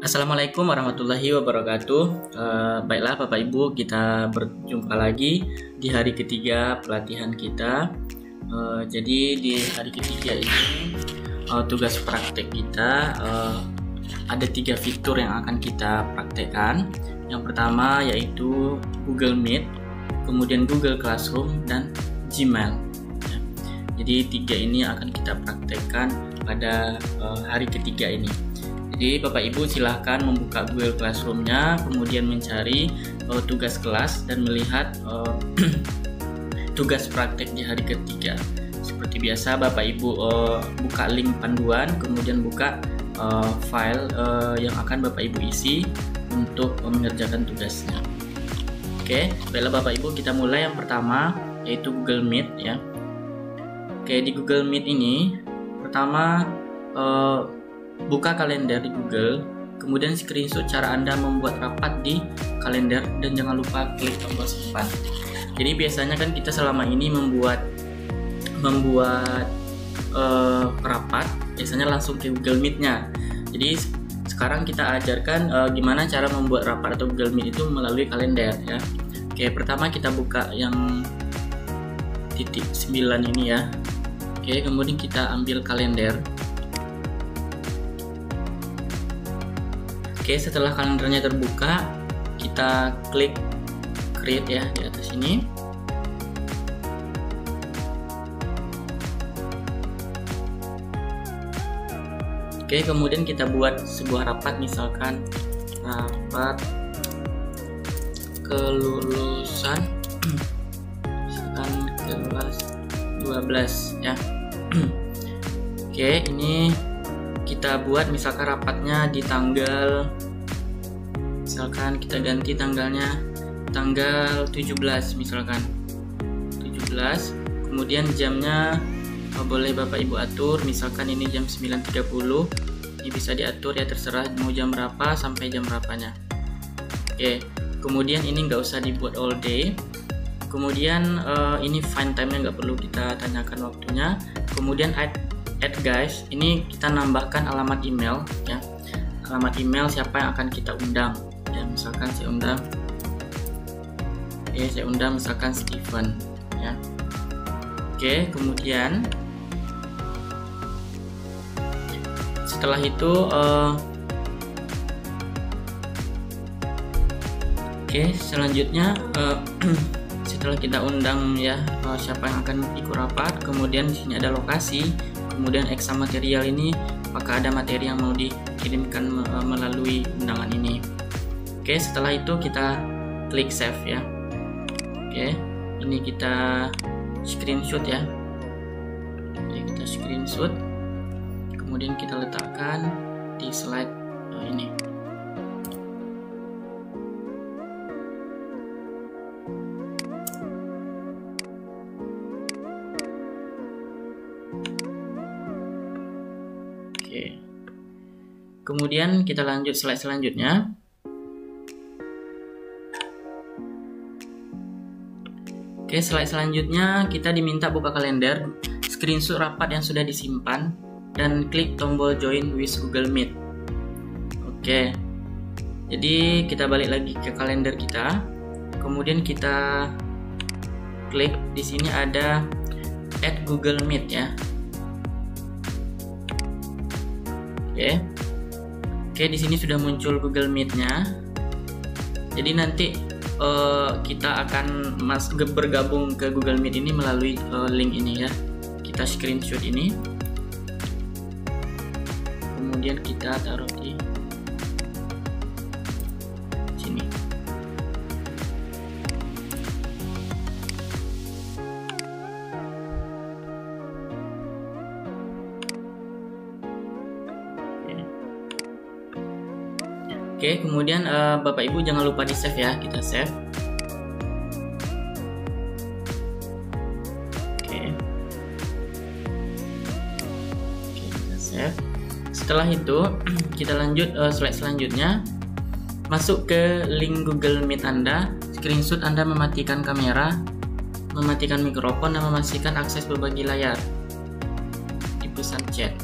Assalamualaikum warahmatullahi wabarakatuh. Baiklah Bapak Ibu, kita berjumpa lagi di hari ketiga pelatihan kita. Jadi di hari ketiga ini tugas praktek kita ada 3 fitur yang akan kita praktekkan. Yang pertama yaitu Google Meet, kemudian Google Classroom, dan Gmail. Jadi 3 ini akan kita praktekkan pada hari ketiga ini. Jadi Bapak Ibu silahkan membuka Google Classroom-nya, kemudian mencari tugas kelas dan melihat tugas praktek di hari ketiga. Seperti biasa Bapak Ibu buka link panduan, kemudian buka file yang akan Bapak Ibu isi untuk mengerjakan tugasnya. Oke, baiklah Bapak Ibu, kita mulai. Yang pertama yaitu Google Meet ya. Oke, di Google Meet ini pertama buka kalender di Google, kemudian screenshot cara Anda membuat rapat di kalender dan jangan lupa klik tombol simpan. Jadi biasanya kan kita selama ini membuat rapat biasanya langsung ke Google Meet-nya. Jadi sekarang kita ajarkan gimana cara membuat rapat atau Google Meet itu melalui kalender ya. Oke, pertama kita buka yang titik 9 ini ya. Oke, kemudian kita ambil kalender. Oke, setelah kalendernya terbuka, kita klik create ya di atas ini. Oke, kemudian kita buat sebuah rapat, misalkan rapat kelulusan misalkan kelas 12 ya. Oke, ini kita buat misalkan rapatnya di tanggal, misalkan kita ganti tanggalnya tanggal 17 misalkan 17, kemudian jamnya boleh Bapak Ibu atur, misalkan ini jam 9.30, ini bisa diatur ya, terserah mau jam berapa sampai jam berapanya. Oke, kemudian ini nggak usah dibuat all day. Kemudian ini fine time-nya nggak perlu kita tanyakan waktunya. Kemudian add guys, ini kita nambahkan alamat email ya, alamat email siapa yang akan kita undang ya, misalkan saya undang, saya undang misalkan Steven ya. Oke, kemudian setelah itu selanjutnya setelah kita undang ya siapa yang akan ikut rapat, kemudian di sini ada lokasi, kemudian exam material ini apakah ada materi yang mau dikirimkan melalui undangan ini. Oke, setelah itu kita klik save ya. Oke, ini kita screenshot ya. Oke, kita screenshot, kemudian kita letakkan di slide ini. Kemudian kita lanjut slide selanjutnya. Oke, slide selanjutnya kita diminta buka kalender, screenshot rapat yang sudah disimpan, dan klik tombol join with Google Meet. Oke, jadi kita balik lagi ke kalender kita, kemudian kita klik di sini ada add Google Meet ya. Oke, di sini sudah muncul Google Meet-nya. Jadi nanti kita akan bergabung ke Google Meet ini melalui link ini ya. Kita screenshot ini, kemudian kita taruh di sini. Oke, kemudian Bapak Ibu jangan lupa di save ya, kita save. Oke, kita save. Setelah itu kita lanjut slide selanjutnya. Masuk ke link Google Meet Anda, screenshot Anda mematikan kamera, mematikan mikrofon, dan memastikan akses berbagi layar di pesan chat.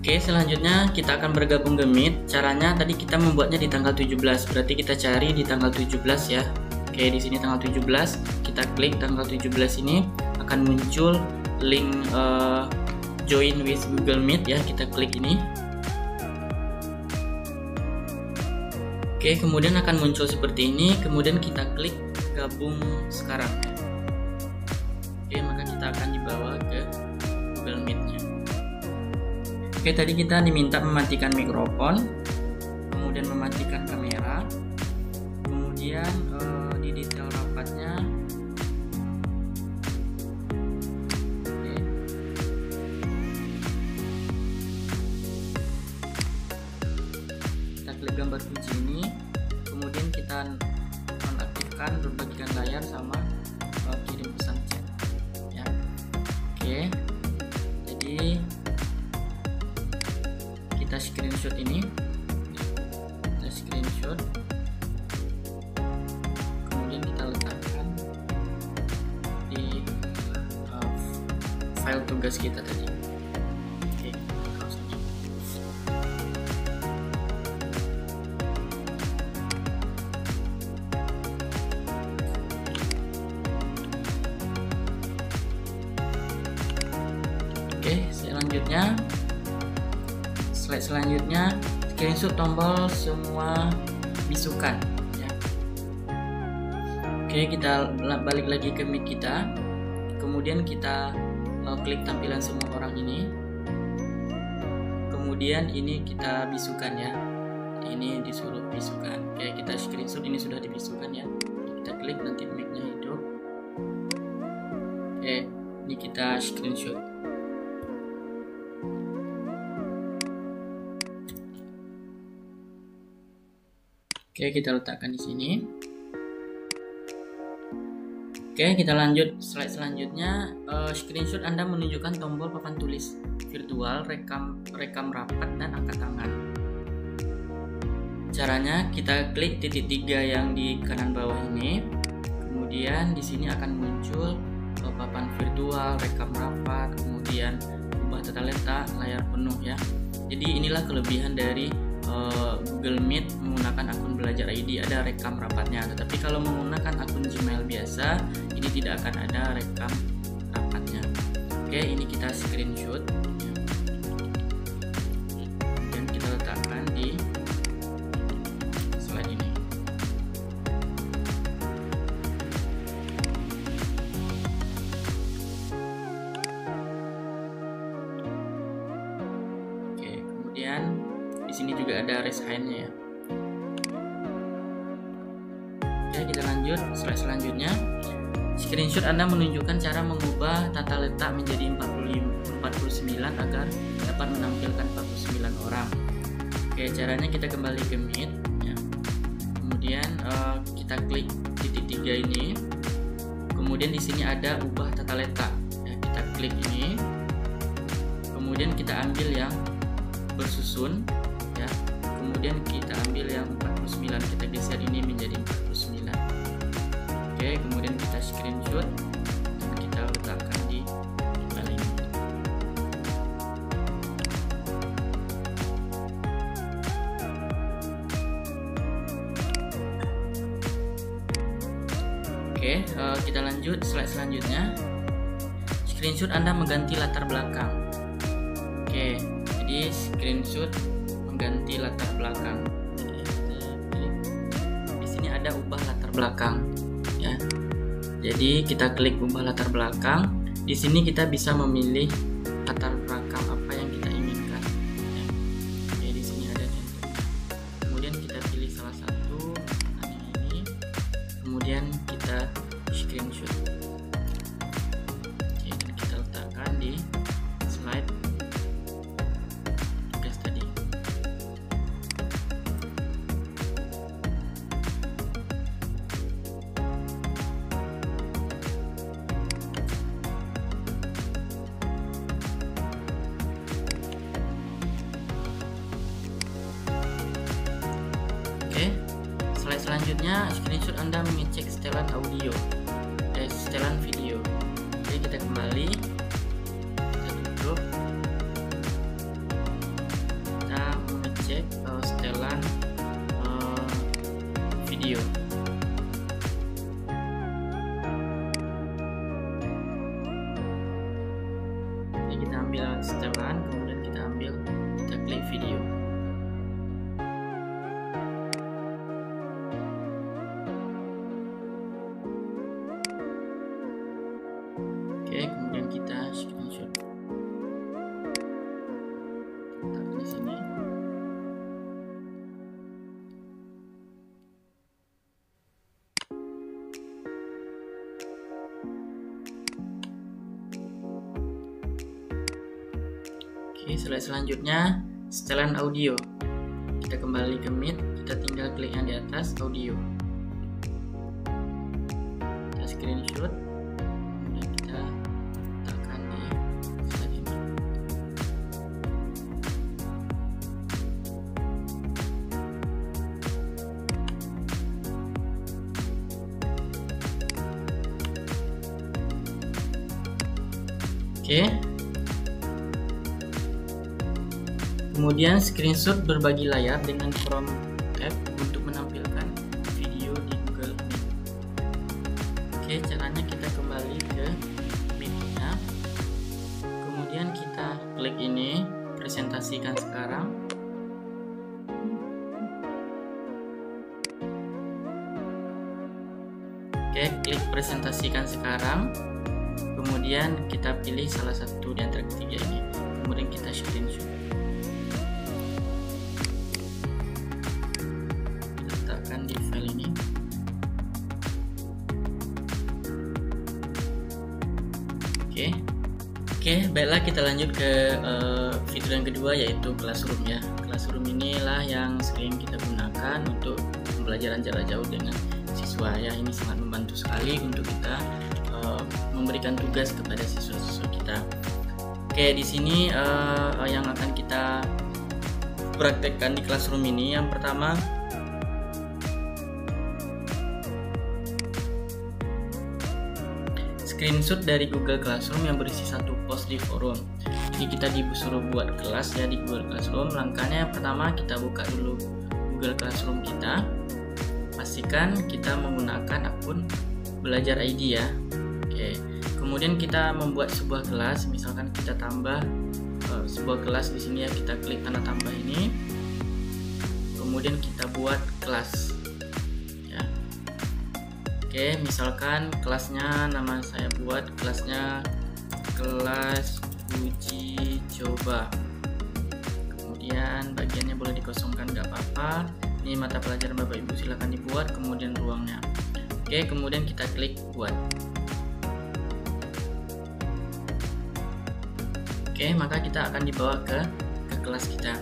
Oke, selanjutnya kita akan bergabung ke Meet. Caranya tadi kita membuatnya di tanggal 17, berarti kita cari di tanggal 17 ya. Oke, di sini tanggal 17, kita klik tanggal 17 ini, akan muncul link join with Google Meet ya, kita klik ini. Oke, kemudian akan muncul seperti ini, kemudian kita klik gabung sekarang. Oke, maka kita akan dibawa ke Google Meet-nya. Oke, tadi kita diminta mematikan mikrofon, kemudian mematikan kamera, kemudian di detail rapatnya, oke. Kita klik gambar kunci ini, kemudian kita nonaktifkan berbagikan layar sama kirim pesan chat ya. Oke, jadi kita screenshot ini, kita screenshot, kemudian kita letakkan di file tugas kita tadi. Oke, oke, selanjutnya slide selanjutnya screenshot tombol semua bisukan ya. Oke, kita balik lagi ke Meet kita, kemudian kita klik tampilan semua orang ini, kemudian ini kita bisukan ya, ini disuruh bisukan. Oke, kita screenshot ini sudah dibisukan ya, kita klik nanti mic-nya hidup. Oke, ini kita screenshot. Oke, kita letakkan di sini. Oke, kita lanjut slide selanjutnya. Screenshot Anda menunjukkan tombol papan tulis virtual, rekam rapat, dan angkat tangan. Caranya kita klik titik 3 yang di kanan bawah ini. Kemudian di sini akan muncul papan virtual, rekam rapat, kemudian ubah tata letak, layar penuh ya. Jadi inilah kelebihan dari Google Meet menggunakan akun Belajar ID, ada rekam rapatnya. Tetapi kalau menggunakan akun Gmail biasa, ini tidak akan ada rekam rapatnya. Oke, ini kita screenshot dan kita letakkan di slide ini. Oke, kemudian di sini juga ada raise hand-nya ya. Oke, kita lanjut slide selanjutnya. Screenshot Anda menunjukkan cara mengubah tata letak menjadi 49 agar dapat menampilkan 49 orang. Oke, caranya kita kembali ke Meet ya. Kemudian kita klik titik 3 ini. Kemudian di sini ada ubah tata letak ya, kita klik ini. Kemudian kita ambil yang bersusun ya, kemudian kita ambil yang 49, kita geser ini menjadi 49. Oke, kemudian kita screenshot dan kita letakkan di file ini. Oke, kita lanjut slide selanjutnya. Screenshot Anda mengganti latar belakang. Oke, jadi screenshot ganti latar belakang. Di sini ada ubah latar belakang ya. Jadi kita klik ubah latar belakang. Di sini kita bisa memilih latar belakang apa yang kita inginkan ya. Oke, di sini ada contoh. Kemudian kita pilih salah satu yang ini. Kemudian kita screenshot. Oke, dan kita letakkan di slide tugas tadi. Oke, slide selanjutnya screenshot Anda mengecek setelan audio, setelan video. Oke, kita kembali, kita tutup. video. Jadi kita ambil setelan, kemudian kita klik video. Oke, kemudian kita screenshot. Taruh di sini. Oke, selanjutnya setelan audio. Kita kembali ke Meet, kita tinggal klik yang di atas audio. Kita screenshot. Oke. Kemudian screenshot berbagi layar dengan Chrome tab untuk menampilkan video di Google Meet. Oke, caranya kita kembali ke Meet-nya. Kemudian kita klik ini, presentasikan sekarang. Oke, klik presentasikan sekarang. Kemudian kita pilih salah satu di antara ketiga ini. Kemudian kita screenshot. Kita letakkan di file ini. Oke, baiklah kita lanjut ke fitur yang kedua, yaitu Classroom ya. Classroom inilah yang sering kita gunakan untuk pembelajaran jarak jauh dengan siswa ya. Ini sangat membantu sekali untuk kita memberikan tugas kepada siswa-siswa kita. Oke, di sini yang akan kita praktekkan di Classroom ini, yang pertama screenshot dari Google Classroom yang berisi satu post di forum. Jadi kita disuruh buat kelas ya di Google Classroom. Langkahnya pertama kita buka dulu Google Classroom kita. Pastikan kita menggunakan akun Belajar ID ya. Oke, kemudian kita membuat sebuah kelas, misalkan kita tambah sebuah kelas di sini ya, kita klik tanda tambah ini, kemudian kita buat kelas ya. Oke, misalkan kelasnya, nama saya buat kelasnya kelas uji coba, kemudian bagiannya boleh dikosongkan nggak apa-apa. Ini mata pelajaran Bapak Ibu, silahkan dibuat, kemudian ruangnya. Oke, kemudian kita klik buat. Oke, maka kita akan dibawa ke kelas kita.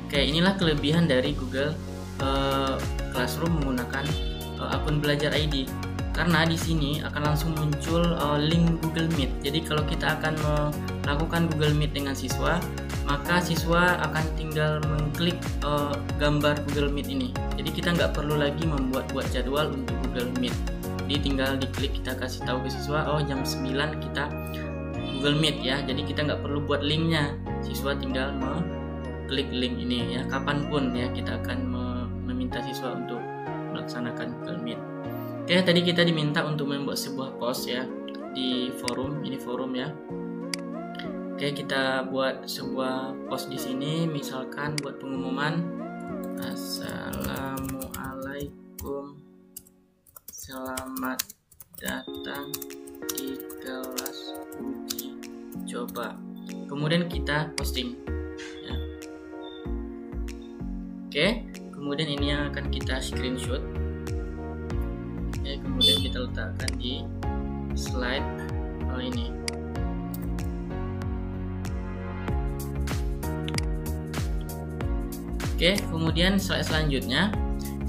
Oke, inilah kelebihan dari Google Classroom menggunakan akun Belajar ID. Karena di sini akan langsung muncul link Google Meet. Jadi kalau kita akan melakukan Google Meet dengan siswa, maka siswa akan tinggal mengklik gambar Google Meet ini. Jadi kita nggak perlu lagi membuat jadwal untuk Google Meet. Jadi tinggal diklik, kita kasih tahu ke siswa, oh jam 9 kita Google Meet ya. Jadi kita nggak perlu buat linknya, siswa tinggal mengklik link ini ya. Kapanpun ya kita akan meminta siswa untuk melaksanakan Google Meet. Oke, tadi kita diminta untuk membuat sebuah post ya di forum, ini forum ya. Oke, kita buat sebuah post di sini, misalkan buat pengumuman, Assalamualaikum, selamat datang di kelas uji coba. Kemudian kita posting ya. Oke, kemudian ini yang akan kita screenshot. Oke, kemudian kita letakkan di slide ini. Oke, kemudian slide selanjutnya,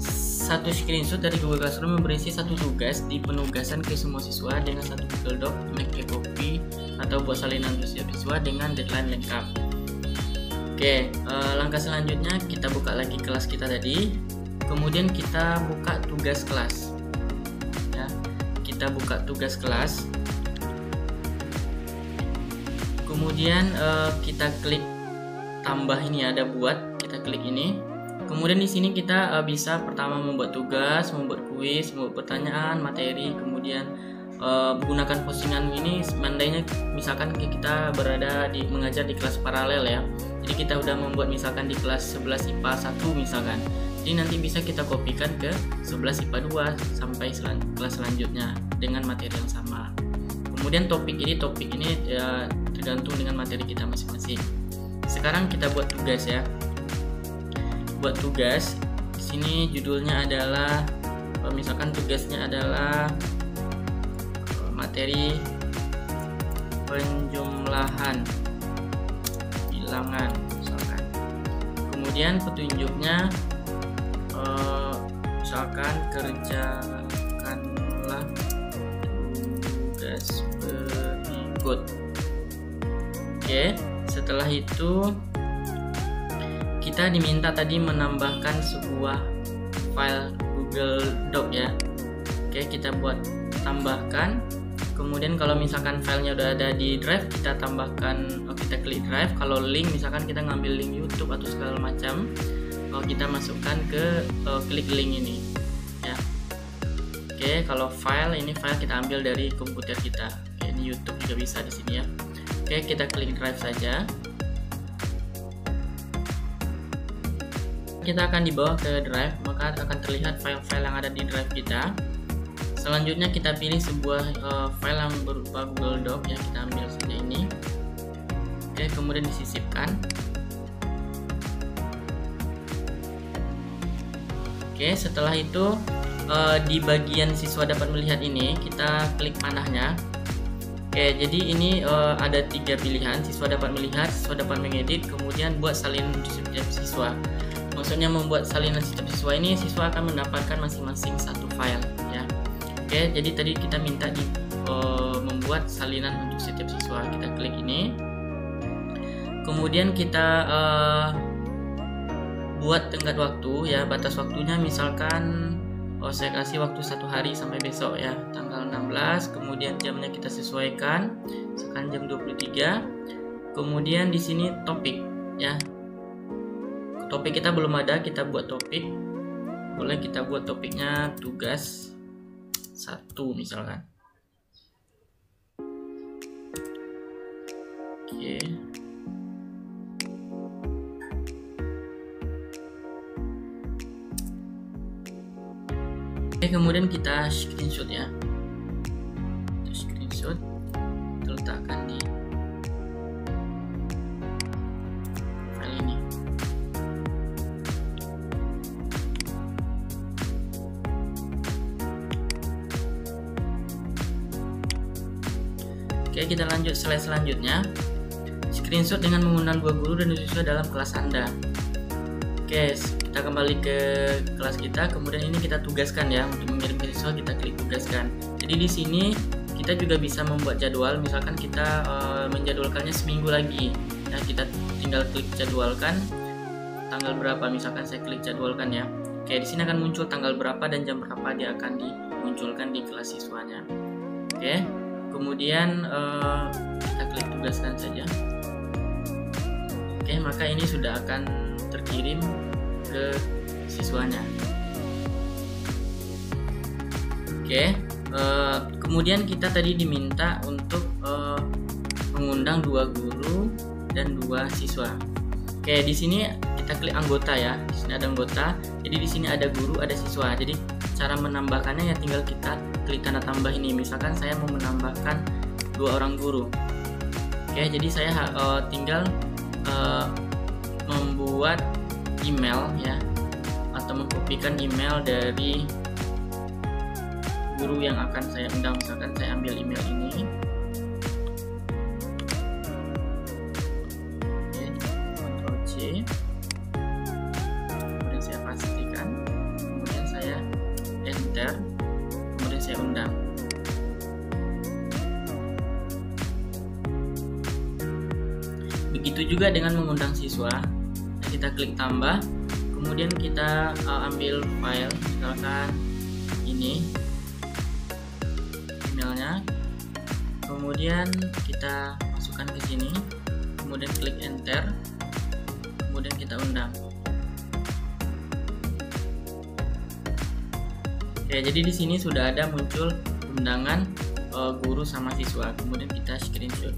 satu screenshot dari Google Classroom berisi satu tugas di penugasan ke semua siswa dengan satu Google Doc, make copy atau buat salinan siswa dengan deadline lengkap. Oke, langkah selanjutnya kita buka lagi kelas kita tadi, kemudian kita buka tugas kelas. Ya, kita buka tugas kelas, kemudian kita klik tambah ini ada buat, kita klik ini, Kemudian di sini kita bisa pertama membuat tugas, membuat kuis, membuat pertanyaan, materi, kemudian gunakan postingan ini seandainya misalkan kita berada mengajar di kelas paralel ya. Jadi kita udah membuat misalkan di kelas 11 IPA 1 misalkan. Jadi nanti bisa kita kopikan ke 11 IPA 2 sampai kelas selanjutnya dengan materi yang sama. Kemudian topik ini ya, tergantung dengan materi kita masing-masing. Sekarang kita buat tugas ya. Buat tugas di sini judulnya adalah misalkan tugasnya adalah materi penjumlahan bilangan misalkan. Kemudian petunjuknya misalkan kerjakanlah tugas berikut. Oke, setelah itu kita diminta tadi menambahkan sebuah file Google Doc ya. Oke, kita buat tambahkan. Kemudian kalau misalkan filenya udah ada di drive, kita tambahkan, kita klik drive. Kalau link misalkan kita ngambil link YouTube atau segala macam, kita masukkan ke klik link ini ya. Oke, kalau file kita ambil dari komputer kita. Oke, ini YouTube juga bisa di sini ya. Oke, kita klik drive saja. Kita akan dibawa ke drive, maka akan terlihat file-file yang ada di drive kita. Selanjutnya kita pilih sebuah file yang berupa Google Doc ya, kita ambil saja ini. Oke, kemudian disisipkan. Oke, setelah itu di bagian siswa dapat melihat ini kita klik panahnya. Oke, jadi ini ada 3 pilihan: siswa dapat melihat, siswa dapat mengedit, kemudian buat salinan setiap siswa. Maksudnya membuat salinan setiap siswa ini, siswa akan mendapatkan masing-masing satu file ya. Oke, jadi tadi kita minta membuat salinan untuk setiap siswa. Kita klik ini. Kemudian kita buat tenggat waktu ya, batas waktunya misalkan saya kasih waktu 1 hari sampai besok ya, tanggal 16. Kemudian jamnya kita sesuaikan, misalkan jam 23. Kemudian di sini topik ya. Topik kita belum ada, kita buat topik. Boleh kita buat topiknya tugas 1 misalkan. Oke. Kemudian kita screenshot ya. Kita screenshot, kita letakkan di file ini. Oke, kita lanjut slide selanjutnya. Screenshot dengan mengundang 2 guru dan siswa dalam kelas Anda. Oke, kita kembali ke kelas kita. Kemudian ini kita tugaskan ya, untuk mengirim ke siswa kita klik tugaskan. Jadi di sini kita juga bisa membuat jadwal. Misalkan kita menjadwalkannya seminggu lagi. Ya, kita tinggal klik jadwalkan tanggal berapa. Misalkan saya klik jadwalkan ya. Oke, di sini akan muncul tanggal berapa dan jam berapa dia akan dimunculkan di kelas siswanya. Oke. Kemudian kita klik tugaskan saja. Oke, maka ini sudah akan terkirim ke siswanya. Oke, kemudian kita tadi diminta untuk mengundang 2 guru dan 2 siswa. Oke, di sini kita klik anggota ya. Di sini ada anggota. Jadi di sini ada guru, ada siswa. Jadi cara menambahkannya ya tinggal kita klik tanda tambah ini. Misalkan saya mau menambahkan 2 orang guru. Oke, jadi saya tinggal membuat email ya, atau mengkopikan email dari guru yang akan saya undang. Misalkan saya ambil email ini. Oke, Ctrl C. Kemudian saya pastikan. Kemudian saya enter. Kemudian saya undang. Begitu juga dengan mengundang siswa. Kita klik tambah, kemudian kita ambil file, misalkan ini emailnya, kemudian kita masukkan ke sini, kemudian klik enter, kemudian kita undang. Oke, jadi di sini sudah ada muncul undangan guru sama siswa. Kemudian kita screenshot.